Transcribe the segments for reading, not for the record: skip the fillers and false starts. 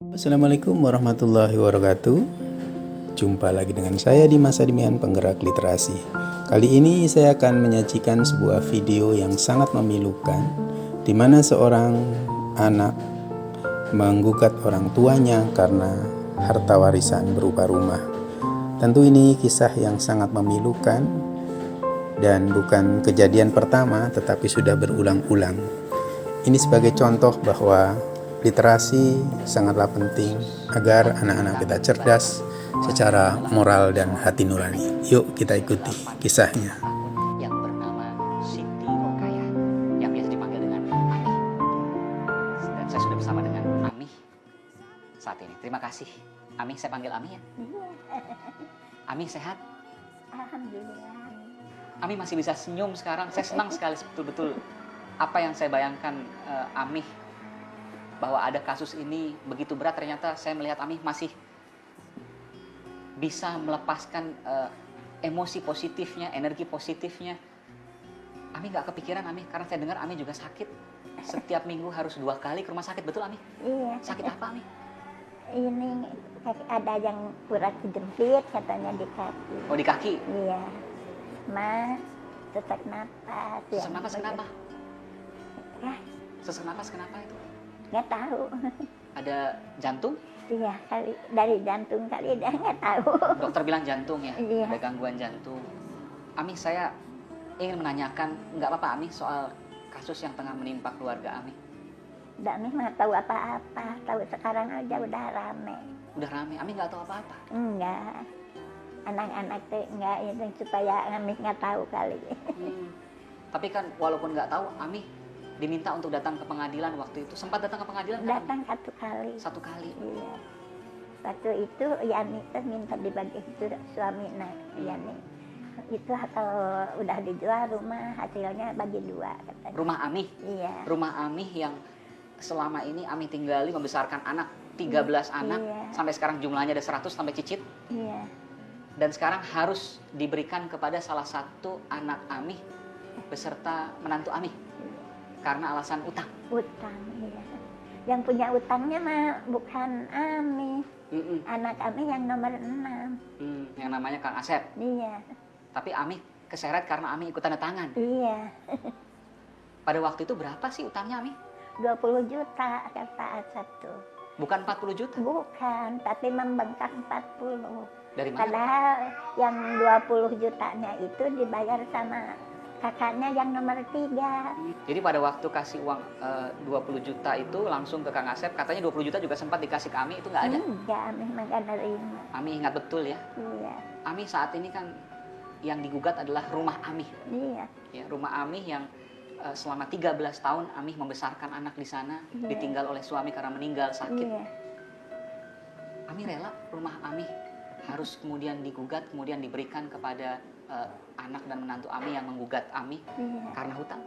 Assalamualaikum warahmatullahi wabarakatuh. Jumpa lagi dengan saya Dimas Adimian, penggerak literasi. Kali ini saya akan menyajikan sebuah video yang sangat memilukan, di mana seorang anak menggugat orang tuanya karena harta warisan berupa rumah. Tentu ini kisah yang sangat memilukan dan bukan kejadian pertama, tetapi sudah berulang-ulang. Ini sebagai contoh bahwa literasi sangatlah penting agar anak-anak kita cerdas secara moral dan hati nurani. Yuk kita ikuti kisahnya. Yang bernama Siti Rokayah, yang biasa dipanggil dengan Ami. Dan saya sudah bersama dengan Ami saat ini. Terima kasih. Ami, saya panggil Ami ya? Ami sehat? Alhamdulillah. Ami masih bisa senyum sekarang. Saya senang sekali betul-betul apa yang saya bayangkan Ami, bahwa ada kasus ini begitu berat. Ternyata saya melihat Ami masih bisa melepaskan emosi positifnya, energi positifnya. Ami nggak kepikiran Ami, karena saya dengar Ami juga sakit. Setiap minggu harus 2 kali ke rumah sakit, betul Ami? Iya. Sakit apa Ami? Ini ada yang urat kejepit katanya di kaki. Oh, di kaki? Iya. Mas, sesak napas. Sesak napas kenapa? Ya, Sesak napas kenapa itu? nggak tahu. Ada jantung? Iya, kali dari jantung kali dia nggak tahu. Dokter bilang jantung ya? Iya. Ada gangguan jantung. Ami, saya ingin menanyakan, nggak apa-apa Ami, soal kasus yang tengah menimpa keluarga Ami. Nggak nih nggak tahu apa-apa. Tahu sekarang aja udah rame. Udah rame, Ami nggak tahu apa-apa. Enggak. Anak-anak teh enggak itu supaya kami nggak tahu kali. Tapi kan walaupun nggak tahu, Ami diminta untuk datang ke pengadilan waktu itu. Sempat datang ke pengadilan kan? Datang 1 kali. 1 kali. Iya. Waktu itu Yani teh minta dibagi itu suami Yani. Itu kalau udah dijual rumah hasilnya bagi 2 katanya. Rumah Ami? Iya. Rumah Ami yang selama ini Ami tinggali membesarkan anak, 13 anak. Iya. Sampai sekarang jumlahnya ada 100 sampai cicit. Iya. Dan sekarang harus diberikan kepada salah satu anak Ami beserta menantu Ami. Karena alasan utang. Utang, iya. Yang punya utangnya mah bukan Ami. Anak Ami yang nomor 6. Yang namanya Kang Asep. Iya. Tapi Ami keseret karena Ami ikut tanda tangan. Iya. Pada waktu itu berapa sih utangnya Ami? 20 juta kata Asep tuh. Bukan 40 juta? Bukan, tapi membengkak 40. Dari mana? Padahal yang 20 jutanya itu dibayar sama kakaknya yang nomor 3. Jadi pada waktu kasih uang 20 juta itu langsung ke Kang Asep, katanya 20 juta juga sempat dikasih ke Ami, itu nggak ada? Enggak, memang gak nerima. Ami ingat betul ya? Iya, Ami saat ini kan yang digugat adalah rumah Ami. iya. Ya, rumah Ami yang selama 13 tahun Ami membesarkan anak di sana, Iya. ditinggal oleh suami karena meninggal sakit. Iya, Ami rela rumah Ami harus kemudian digugat, kemudian diberikan kepada anak dan menantu Ami yang menggugat Ami iya, karena hutang.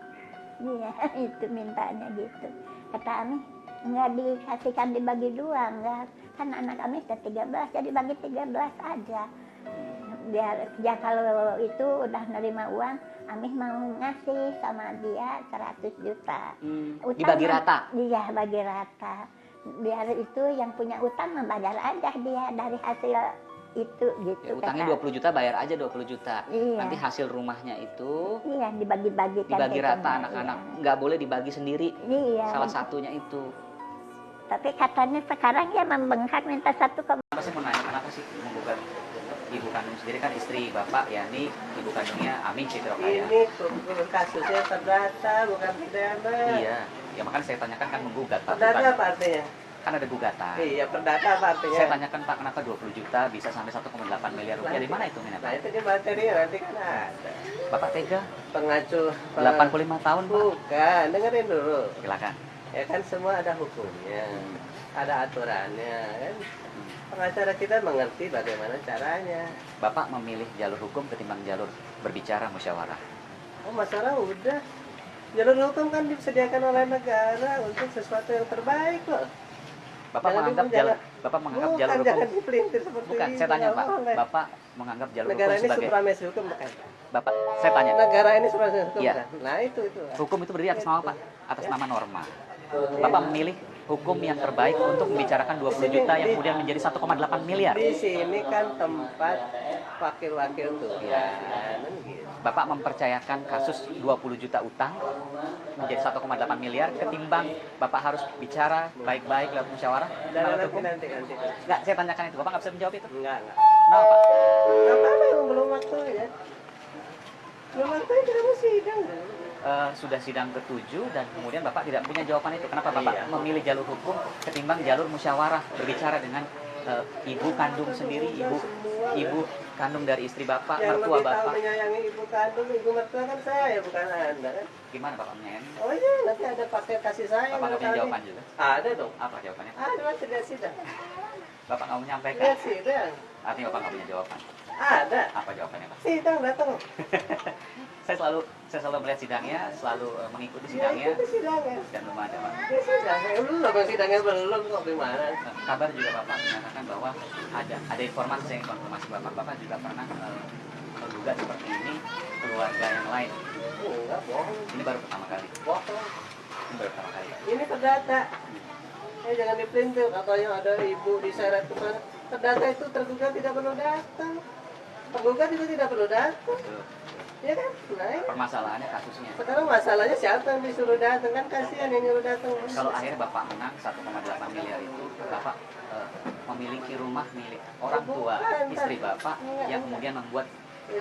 iya. Itu mintanya gitu. Kata Ami, nggak dikasihkan dibagi 2, enggak. Kan anak Ami ke 13, jadi bagi 13 aja. Biar ya kalau itu udah nerima uang, Ami mau ngasih sama dia 100 juta. Dibagi rata? Iya, bagi rata. Biar itu yang punya utang membayar aja dia dari hasil itu gitu. Ya, utangnya kata. 20 juta, bayar aja 20 juta. Iya. Nanti hasil rumahnya itu Iya, dibagi-bagikan. dibagi ke rata semua, anak-anak. Nggak boleh dibagi sendiri. Iya. Salah satunya itu. Tapi katanya sekarang ya membengkak minta 1, Kenapa sih mau nanya, kenapa sih menggugat ibu kandung sendiri? Kan istri Bapak, yakni ibu kandungnya Ami Siti Rokayah. Ini kasusnya perdata, bukan pidana. Iya, ya makanya saya tanyakan kan menggugat Pak. Perdata Bukan- apa artinya? Kan ada gugatan. Iya, perdata apa artinya? Saya tanyakan Pak, kenapa 20 juta bisa sampai 1,8 miliar rupiah? Dari mana itu Nah, Pak? itu di materi nanti kan ada. Bapak tega? Pengacu 85 tahun Pak. Bukan, dengerin dulu. Silakan. Ya kan semua ada hukumnya, ada aturannya kan. Pengacara kita mengerti bagaimana caranya. Bapak memilih jalur hukum ketimbang jalur berbicara musyawarah. Oh, masalah udah. Jalur hukum kan disediakan oleh negara untuk sesuatu yang terbaik kok. Bapak Jangan menganggap dipenjara. Bapak menganggap Bukan, jalur jangan hukum. dipelintir seperti Bukan, itu. saya tanya nggak Pak. boleh. Bapak menganggap jalur Negara hukum ini sebagai supremasi hukum bukan? Bapak, saya tanya. Negara ini supremasi hukum Iya. bukan? Nah itu. Hukum itu berdiri atas nama apa? Atas nama norma. Bapak memilih hukum yang terbaik untuk membicarakan 20 juta yang kemudian menjadi 1,8 miliar. Di sini kan tempat wakil-wakil Tuhan. Kan gitu. Bapak mempercayakan kasus 20 juta utang menjadi 1,8 miliar ketimbang Bapak harus bicara baik-baik lewat musyawarah. Nanti. Enggak, saya tanyakan itu. Bapak nggak bisa menjawab itu. Enggak. Kenapa, Pak? Enggak apa-apa, belum waktunya. Belum waktunya kita mau sidang. Sudah sidang ke-7 dan kemudian Bapak tidak punya jawaban itu. Kenapa Bapak Iya. memilih jalur hukum ketimbang jalur musyawarah berbicara dengan ibu kandung sendiri, ibu kandung dari istri Bapak, Yang mertua lebih tahu Bapak. menyayangi ibu kandung, ibu mertua kan saya, bukan Anda kan? Gimana Bapak menyayangi? Oh iya, nanti ada paket kasih sayang. Bapak nggak punya kali. jawaban juga? Ada dong. Apa jawabannya? Ada, lihat sidang. Bapak nggak menyampaikan? Lihat sidang. Artinya Bapak nggak punya jawaban. Ada. Apa jawabannya Pak? Sidang datang. saya selalu melihat sidangnya, selalu mengikuti Ya, sidangnya itu sidangnya. dan belum ada Pak. Ini sidangnya. Belum, bang sidangnya belum kok gimana? Kabar juga Bapak menyatakan bahwa ada informasi yang konfirmasi Bapak juga pernah menggugat seperti ini keluarga yang lain. Enggak, bohong. Ini baru pertama kali. Bohong. Ini baru pertama kali. Ini terdata. Jangan dipelintir, katanya ada ibu diseret ke sana. Terdata itu tergugat tidak perlu datang. Tergugat juga tidak perlu datang. Betul. Ya kan? Nah, ini. Permasalahannya kasusnya. Sekarang masalahnya siapa yang disuruh datang? Kan kasihan yang nyuruh datang. Kalau akhirnya Bapak menang 1,8 miliar itu, Bapak memiliki rumah milik orang tua istri Bapak yang kemudian membuat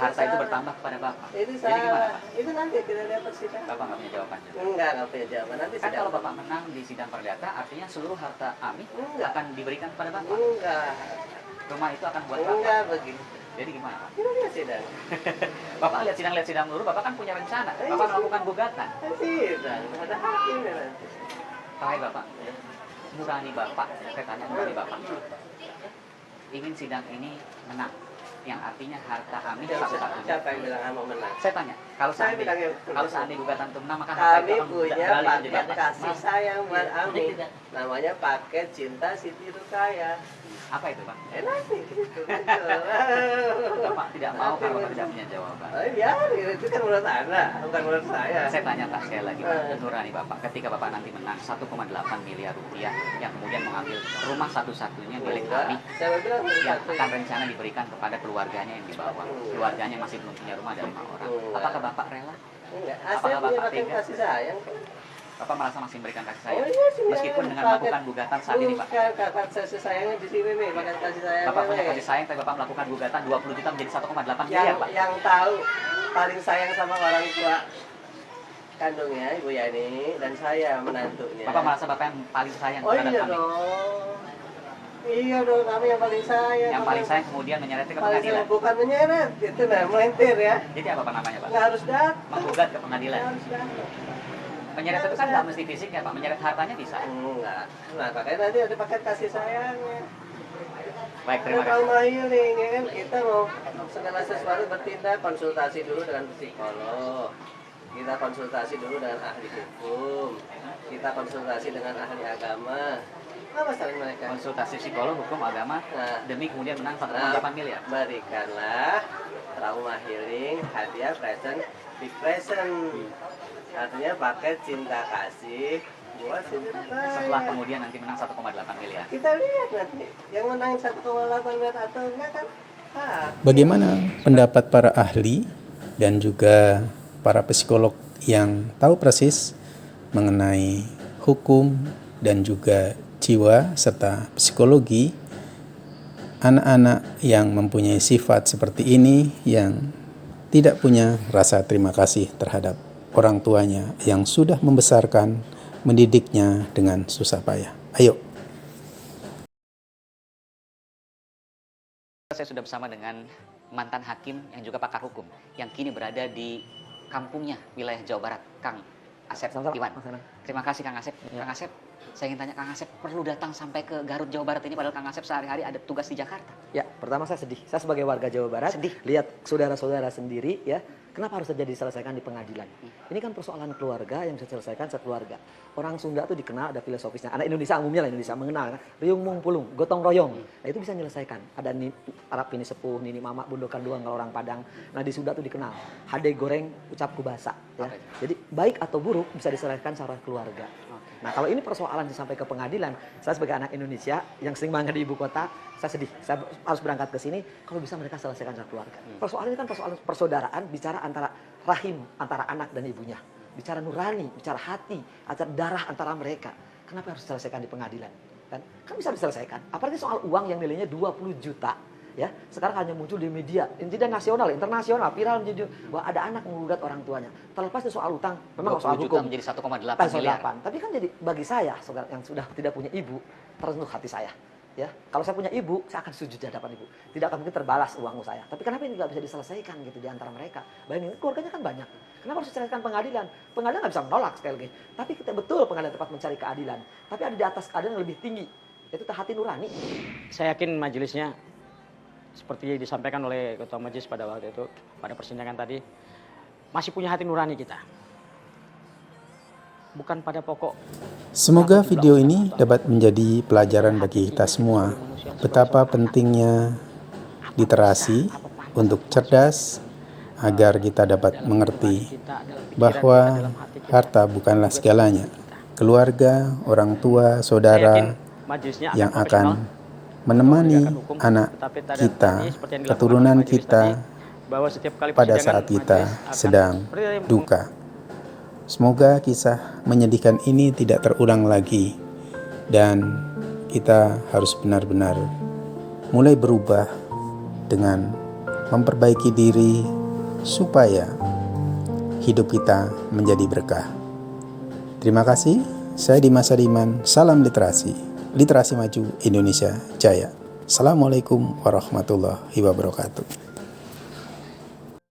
harta itu bertambah kepada Bapak. Itu Jadi gimana salah. Pak? Itu nanti kita lihat persidangan. Bapak nggak punya jawaban juga. Enggak punya jawaban. Nanti Kan sidang. kalau Bapak menang di sidang perdata, artinya seluruh harta Ami Enggak. akan diberikan kepada Bapak. Enggak. Rumah itu akan buat Bapak. Enggak begitu. Jadi gimana Pak? Kita lihat sidang. Bapak lihat sidang dulu, Bapak kan punya rencana. Bapak melakukan gugatan. Sidang. Ada hakimnya nanti. Terakhir Bapak, nurani Bapak, saya tanya nurani Bapak. Ingin sidang ini menang, yang artinya harta Ami satu-satunya. Siapa yang bilang mau menang? Saya tanya, kalau Saya bilang seandainya gugatan itu menang, maka harta Kami itu akan punya beralih menjadi paket apa? kasih sayang buat Ami. Namanya paket cinta Siti Rukaya. Apa itu Pak? Enak nih gitu. Bapak tidak mau karena Bapak tidak punya jawaban. Oh, ya, itu kan menurut Anda, bukan menurut saya. Saya tanya Pak sekali lagi, Pak, nurani Bapak, ketika Bapak nanti menang 1,8 miliar rupiah yang kemudian mengambil rumah satu-satunya milik Ami, Saya bilang yang akan rencana diberikan kepada keluarganya yang di bawah, keluarganya yang masih belum punya rumah ada 5 orang. Apakah Bapak rela? enggak. Apakah Saya punya Bapak paket tega? kasih sayang. Bapak merasa masih memberikan kasih Oh sayang, iya sih. meskipun dengan melakukan gugatan saat ini Pak. Bukan, paket kasih sayangnya di sini nih, paket kasih sayang. Bapak punya kasih sayang, tapi Bapak melakukan gugatan 20 juta menjadi 1,8 miliar yang Pak. yang tahu paling sayang sama orang tua kandungnya Ibu Yani dan saya menantunya. Bapak merasa Bapak yang paling sayang Oh terhadap iya Ami. dong. Iya dong, kami yang paling sayang. Yang paling sayang kemudian menyeretnya ke Paling pengadilan. sayang, bukan menyeret, itu nah melentir ya. Jadi apa Pak namanya Pak? Nggak harus datang. Menggugat ke Nggak pengadilan. harus datang. Menyeret itu kan nggak mesti fisiknya Pak, menyeret hartanya bisa. Enggak. Nah, makanya nanti ada paket kasih sayangnya. Baik, Ada terima Bang kasih. Mahyuling, ya kan kita mau segala sesuatu bertindak konsultasi dulu dengan psikolog. Kita konsultasi dulu dengan ahli hukum. Kita konsultasi dengan ahli agama. Apa saling mereka? Konsultasi psikolog, hukum, agama, Nah, demi kemudian menang 1,8 miliar. berikanlah trauma healing hadiah present big present. Artinya paket cinta kasih buat Siti Rukaya. Setelah kemudian nanti menang 1,8 miliar. Kita lihat nanti yang menang 1,8 miliar atau enggak kan. Bagaimana pendapat para ahli dan juga para psikolog yang tahu persis mengenai hukum dan juga jiwa serta psikologi anak-anak yang mempunyai sifat seperti ini, yang tidak punya rasa terima kasih terhadap orang tuanya yang sudah membesarkan, mendidiknya dengan susah payah. Ayo. Saya sudah bersama dengan mantan hakim yang juga pakar hukum yang kini berada di kampungnya wilayah Jawa Barat, Kang Asep Iwan. Terima kasih Kang Asep. Kang Asep, saya ingin tanya Kang Asep perlu datang sampai ke Garut Jawa Barat ini padahal Kang Asep sehari-hari ada tugas di Jakarta. Ya, pertama saya sedih. Saya sebagai warga Jawa Barat, Sedih. lihat saudara-saudara sendiri ya, kenapa harus terjadi diselesaikan di pengadilan? Ini kan persoalan keluarga yang bisa diselesaikan sekeluarga. Orang Sunda tuh dikenal ada filosofisnya. Anak Indonesia umumnya lah Indonesia mengenal kan? Riung mung pulung, gotong royong. Nah, itu bisa menyelesaikan. Ada Arab ini sepuh, nini mama, bundokan duang kalau orang Padang. Nah, di Sunda tuh dikenal. Hade goreng, ucapku basa ya. Oke. Jadi baik atau buruk bisa diselesaikan secara keluarga. Oke. Nah kalau ini persoalan sampai ke pengadilan, saya sebagai anak Indonesia yang sering banget di ibu kota, saya sedih. Saya harus berangkat ke sini, kalau bisa mereka selesaikan secara keluarga. Persoalan ini kan persoalan persaudaraan, bicara antara rahim, antara anak dan ibunya. Bicara nurani, bicara hati, antara darah antara mereka. Kenapa harus diselesaikan di pengadilan? Kan bisa diselesaikan. Apalagi soal uang yang nilainya 20 juta. Ya, sekarang hanya muncul di media, tidak nasional, internasional, viral jadi bahwa ada anak menggugat orang tuanya. Terlepas dari soal utang, memang soal 20 hukum. juta menjadi 1,8 miliar. Tapi kan jadi bagi saya yang sudah tidak punya ibu, tersentuh hati saya. Ya, kalau saya punya ibu, saya akan sujud di hadapan ibu. Tidak akan mungkin terbalas uang saya. Tapi kenapa ini nggak bisa diselesaikan gitu di antara mereka? Bayangin, keluarganya kan banyak. Kenapa harus diselesaikan pengadilan? Pengadilan nggak bisa menolak sekali lagi. Tapi kita betul pengadilan tempat mencari keadilan. Tapi ada di atas keadilan yang lebih tinggi, yaitu hati nurani. Saya yakin majelisnya seperti disampaikan oleh ketua majelis pada waktu itu, pada persidangan tadi, masih punya hati nurani kita. Bukan pada pokok. Semoga video ini dapat menjadi pelajaran bagi kita semua betapa pentingnya literasi untuk cerdas agar kita dapat mengerti bahwa harta bukanlah segalanya. Keluarga, orang tua, saudara yang akan menemani anak kita, keturunan kita pada saat kita sedang duka. Semoga kisah menyedihkan ini tidak terulang lagi dan kita harus benar-benar mulai berubah dengan memperbaiki diri supaya hidup kita menjadi berkah. Terima kasih, saya Dimas Sadiman, salam literasi. Literasi maju, Indonesia jaya. Assalamualaikum warahmatullahi wabarakatuh.